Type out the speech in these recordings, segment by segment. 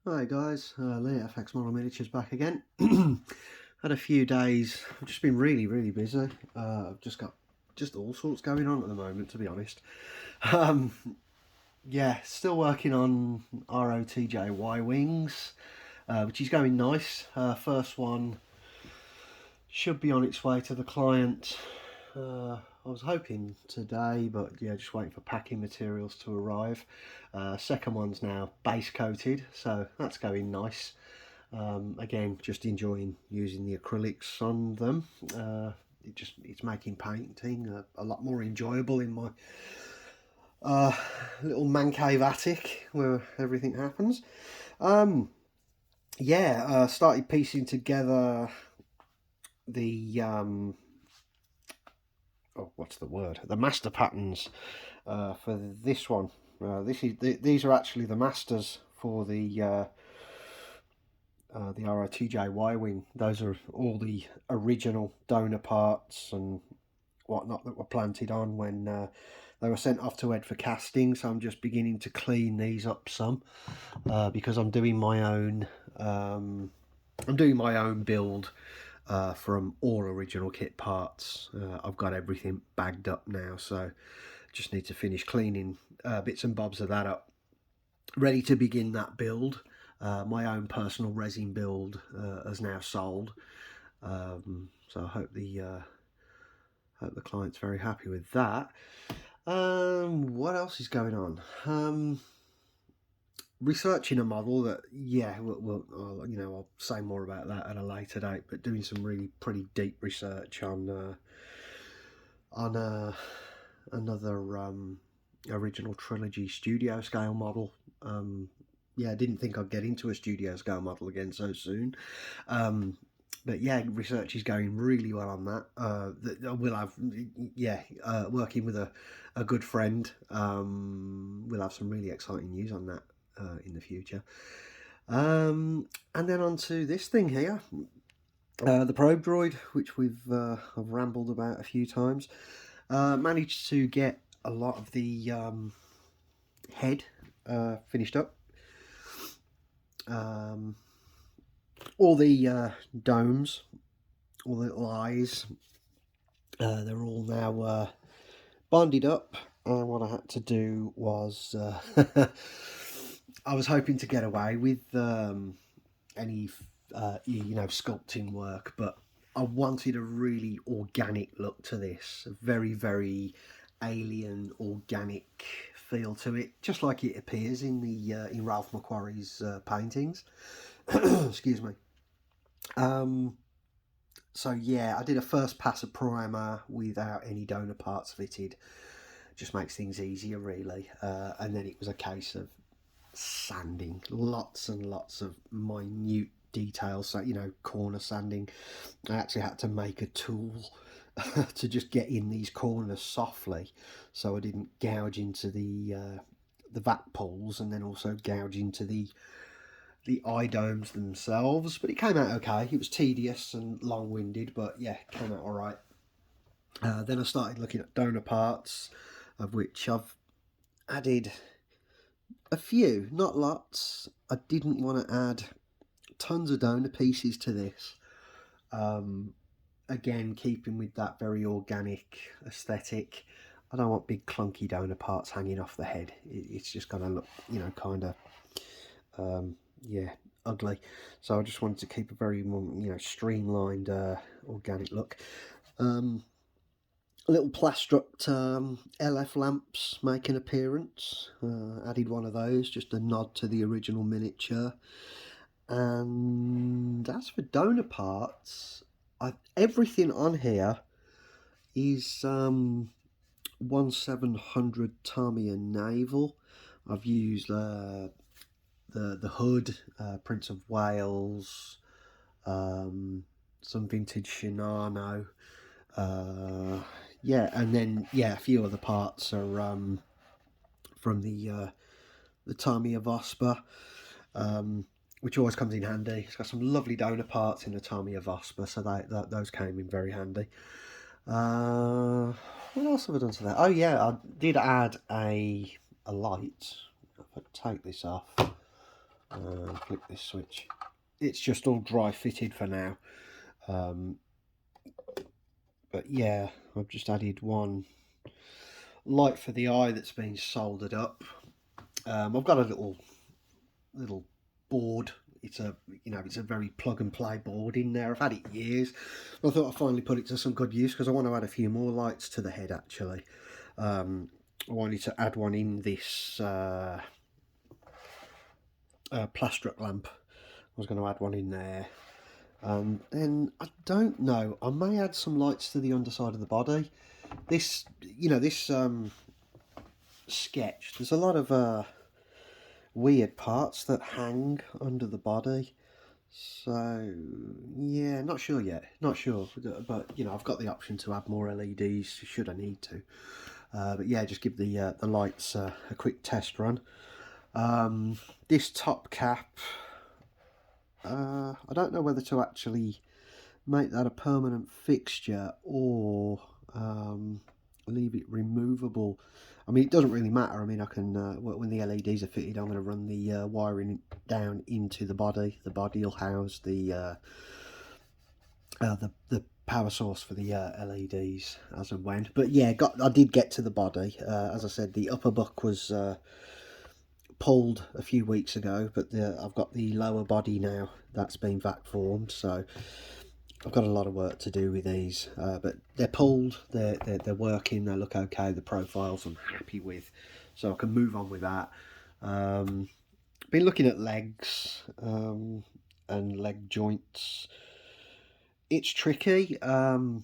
Hi guys, Lee FX Model Miniatures back again. Had a few days, I've just been really busy. I've just got all sorts going on at the moment, to be honest. Um, yeah, still working on ROTJ Y-Wings, which is going nice. First one should be on its way to the client. I was hoping today, but yeah, just waiting for packing materials to arrive. Second one's now base coated, so that's going nice. Again, just enjoying using the acrylics on them. It's making painting a lot more enjoyable in my little man cave attic where everything happens. Started piecing together the what's the word? The master patterns for this one. These are actually the masters for the ROTJ Y-Wing. Those are all the original donor parts and whatnot that were planted on when they were sent off to Ed for casting. So I'm just beginning to clean these up some because I'm doing my own. I'm doing my own build from all original kit parts. I've got everything bagged up now, so just need to finish cleaning bits and bobs of that up, ready to begin that build. My own personal resin build has now sold, so I hope the client's very happy with that. What else is going on? Researching a model that, I'll say more about that at a later date, but doing some really pretty deep research on another original trilogy studio scale model. I didn't think I'd get into a studio scale model again so soon. But yeah, research is going really well on that. We'll have, working with a good friend, we'll have some really exciting news on that in the future. And then on to this thing here, the Probe Droid, which I've rambled about a few times. Managed to get a lot of the head finished up. All the domes, all the little eyes, they're all now bonded up. And what I had to do was, I was hoping to get away with any, sculpting work, but I wanted a really organic look to this, a very alien, organic feel to it, just like it appears in the in Ralph Mcquarrie's paintings. Excuse me. So yeah, I did a first pass of primer without any donor parts fitted. Just makes things easier, really. And then it was a case of sanding, lots and lots of minute details. So corner sanding. I actually had to make a tool to just get in these corners softly, so I didn't gouge into the vac poles, and then also gouge into the eye domes themselves. But it came out okay. It was tedious and long-winded, but yeah, it came out all right. Then I started looking at donor parts, of which I've added a few, not lots. I didn't want to add tons of donor pieces to this. Again, keeping with that very organic aesthetic. I don't want big clunky donor parts hanging off the head. It's just going to look, kind of, ugly. So I just wanted to keep a very, streamlined, organic look. Little plastruct LF lamps make an appearance. Added one of those, just a nod to the original miniature. And as for donor parts, everything on here is 1700 Tamiya Naval. I've used the hood, Prince of Wales, some vintage Shinano, and then a few other parts are from the Tamiya Vosper, which always comes in handy. It's got some lovely donor parts in the Tamiya Vosper, so those came in very handy. What else have I done to that? Oh yeah, I did add a light. If I take this off, Flick this switch. It's just all dry fitted for now. But yeah, I've just added one light for the eye that's been soldered up. I've got a little board. It's a very plug and play board in there. I've had it years. I thought I'd finally put it to some good use because I want to add a few more lights to the head actually. I wanted to add one in this plastrok lamp. I was going to add one in there. Then I don't know, I may add some lights to the underside of the body. This sketch, there's a lot of weird parts that hang under the body. So yeah, not sure yet, not sure, but I've got the option to add more LEDs should I need to. But yeah, just give the lights a quick test run. This top cap, I don't know whether to actually make that a permanent fixture or leave it removable. I mean, it doesn't really matter. I mean, I can when the LEDs are fitted, I'm going to run the wiring down into the body. The body will house the power source for the LEDs as and when. But yeah, I did get to the body. As I said, the upper buck was pulled a few weeks ago, but I've got the lower body now that's been vac formed, so I've got a lot of work to do with these, but they're pulled, they're working, they look okay, the profiles I'm happy with, so I can move on with that. Been looking at legs and leg joints. It's tricky. I've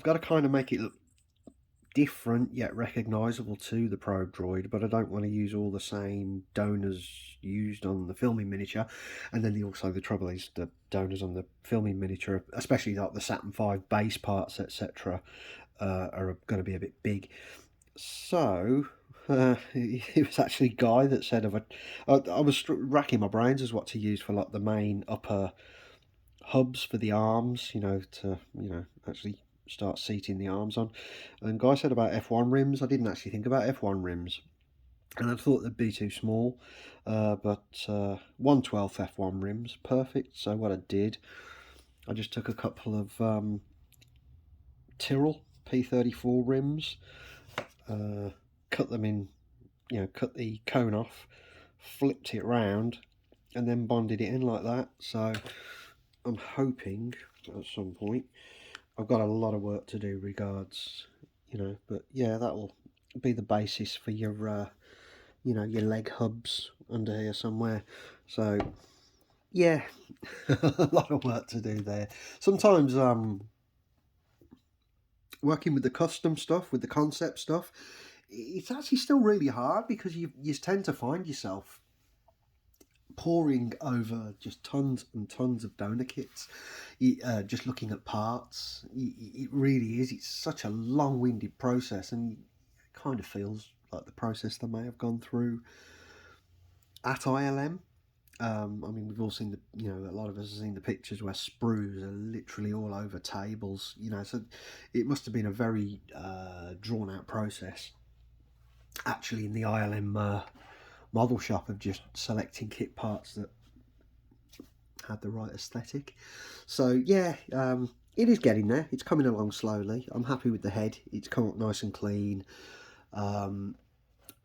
got to kind of make it look different yet recognisable to the Probe Droid, but I don't want to use all the same donors used on the filming miniature. And then also the trouble is the donors on the filming miniature, especially like the Saturn V base parts, etc., are going to be a bit big. So it was actually Guy that said, I was racking my brains as what to use for like the main upper hubs for the arms, to actually start seating the arms on. And Guy said about F1 rims. I didn't actually think about F1 rims, and I thought they'd be too small, but 1/12 F1 rims, perfect. So what I did, I just took a couple of Tyrrell P34 rims, cut them in, cut the cone off, flipped it round, and then bonded it in like that. So I'm hoping at some point, I've got a lot of work to do regards, but yeah, that'll be the basis for your your leg hubs under here somewhere. So yeah, a lot of work to do there. Sometimes working with the custom stuff, with the concept stuff, it's actually still really hard because you tend to find yourself poring over just tons and tons of donor kits, just looking at parts. It really is. It's such a long-winded process, and it kind of feels like the process they may have gone through at ILM. I mean, we've all seen a lot of us have seen the pictures where sprues are literally all over tables. So it must have been a very drawn-out process. Actually, in the ILM model shop of just selecting kit parts that had the right aesthetic. So yeah, it is getting there. It's coming along slowly. I'm happy with the head. It's come up nice and clean.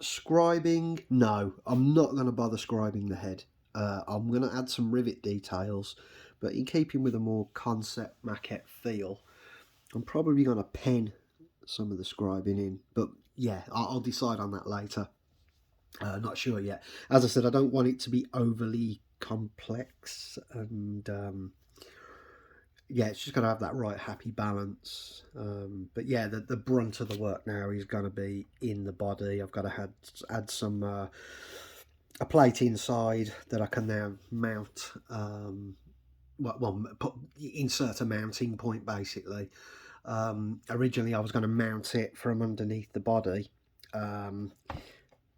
Scribing, no, I'm not going to bother scribing the head. I'm going to add some rivet details, but in keeping with a more concept maquette feel, I'm probably going to pen some of the scribing in. But yeah, I'll decide on that later. Not sure yet. As I said, I don't want it to be overly complex, and yeah, it's just got to have that right happy balance. But yeah, the brunt of the work now is going to be in the body. I've got to add some a plate inside that I can now mount. Insert a mounting point basically. Originally, I was going to mount it from underneath the body.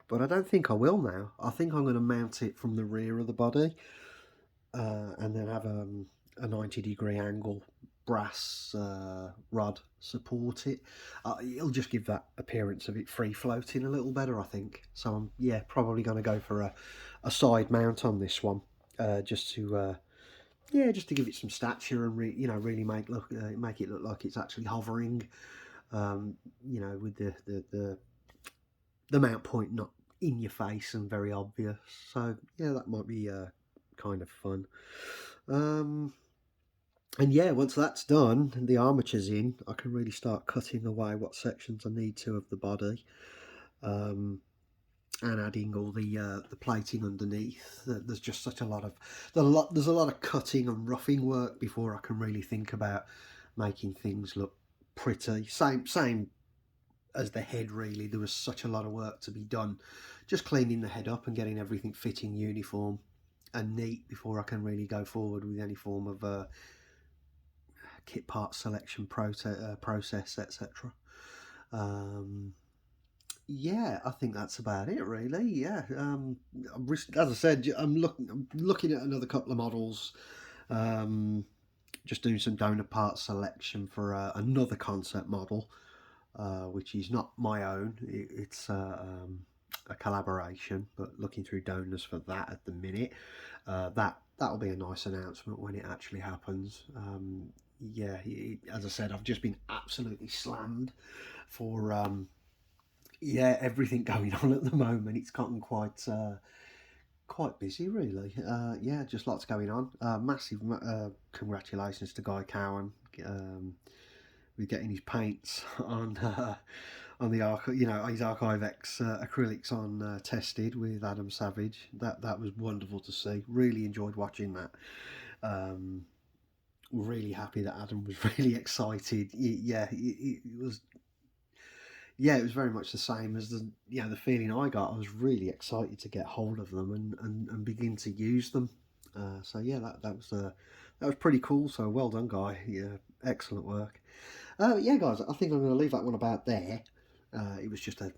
But I don't think I will now. I think I'm going to mount it from the rear of the body, and then have a 90-degree angle brass rod support it. It'll just give that appearance of it free floating a little better, I think. So I'm, yeah, probably going to go for a side mount on this one, just to yeah, just to give it some stature and you know, really make it look like it's actually hovering. You know, with the mount point not in your face and very obvious. So yeah, that might be kind of fun. And yeah, once that's done and the armature's in, I can really start cutting away what sections I need to of the body, and adding all the plating underneath. There's just such a lot of there's a lot of cutting and roughing work before I can really think about making things look pretty. Same as the head, really. There was such a lot of work to be done, just cleaning the head up and getting everything fitting uniform and neat before I can really go forward with any form of kit part selection process, etc. Yeah, I think that's about it, really. Yeah, as I said, I'm looking at another couple of models. Just doing some donor part selection for another concept model, which is not my own. It's a collaboration, but looking through donors for that at the minute. That'll be a nice announcement when it actually happens. Yeah, as I said, I've just been absolutely slammed for yeah, everything going on at the moment. It's gotten quite busy, really. Yeah, just lots going on. Massive congratulations to Guy Cowan with getting his paints on the you know, his Archive X acrylics on tested with Adam Savage. That was wonderful to see. Really enjoyed watching that. Really happy that Adam was really excited. Yeah, it was. Yeah, it was very much the same as the feeling I got. I was really excited to get hold of them and begin to use them. So yeah, that was pretty cool. So well done, Guy. Yeah, excellent work. Yeah, guys, I think I'm going to leave that one about there. It was just a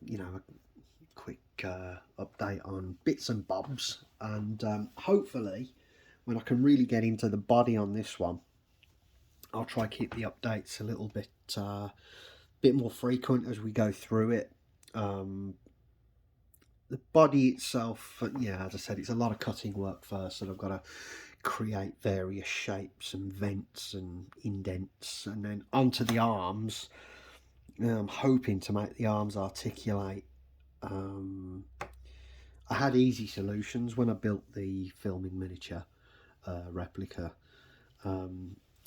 quick update on bits and bobs, and hopefully, when I can really get into the body on this one, I'll try keep the updates a little bit more frequent as we go through it. The body itself, yeah, as I said, it's a lot of cutting work first, and I've got to create various shapes and vents and indents, and then onto the arms. I'm hoping to make the arms articulate. I had easy solutions when I built the filming miniature replica.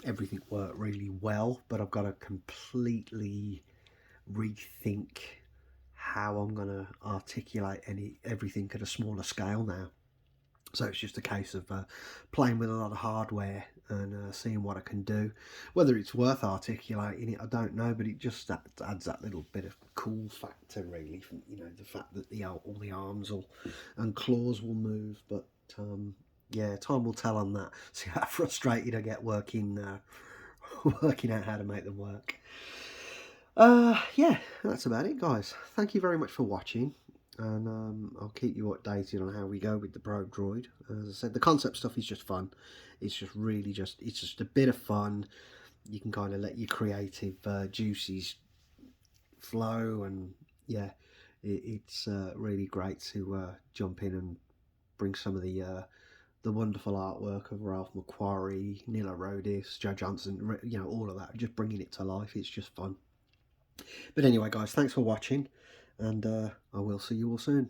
Everything worked really well, but I've got to completely rethink how I'm going to articulate everything at a smaller scale now. So it's just a case of playing with a lot of hardware and seeing what I can do. Whether it's worth articulating it, I don't know, but it just adds that little bit of cool factor, really. The fact that all the arms and claws will move. But yeah, time will tell on that. See how frustrated I get working out how to make them work. Yeah, that's about it, guys. Thank you very much for watching, and I'll keep you updated on how we go with the Probe Droid. As I said, the concept stuff is just fun. It's just it's just a bit of fun. You can kind of let your creative juices flow, and yeah, it's really great to jump in and bring some of the wonderful artwork of Ralph Mcquarrie, Nilo Rodis, Joe Johnson, all of that. Just bringing it to life. It's just fun. But anyway, guys, thanks for watching, and I will see you all soon.